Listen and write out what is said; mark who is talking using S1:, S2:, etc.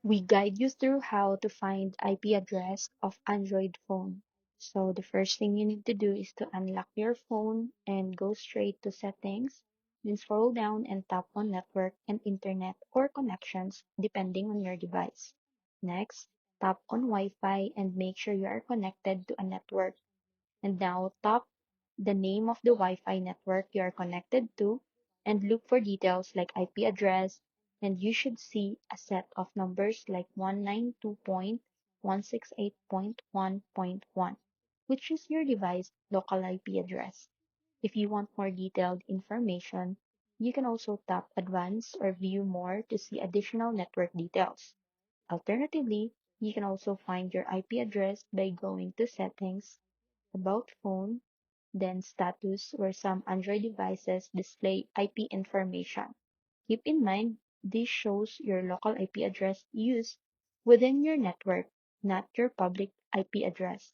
S1: We guide you through how to find IP address of Android phone. So the first thing you need to do is to unlock your phone and go straight to settings, then scroll down and tap on network and internet or connections depending on your device. Next, tap on Wi-Fi and make sure you are connected to a network. And now tap the name of the Wi-Fi network you are connected to and look for details like IP address, and you should see a set of numbers like 192.168.1.1, which is your device local IP address. If you want more detailed information, you can also tap Advanced or View More to see additional network details. Alternatively, you can also find your IP address by going to Settings, About Phone, then Status, where some Android devices display IP information. Keep in mind, this shows your local IP address used within your network, not your public IP address.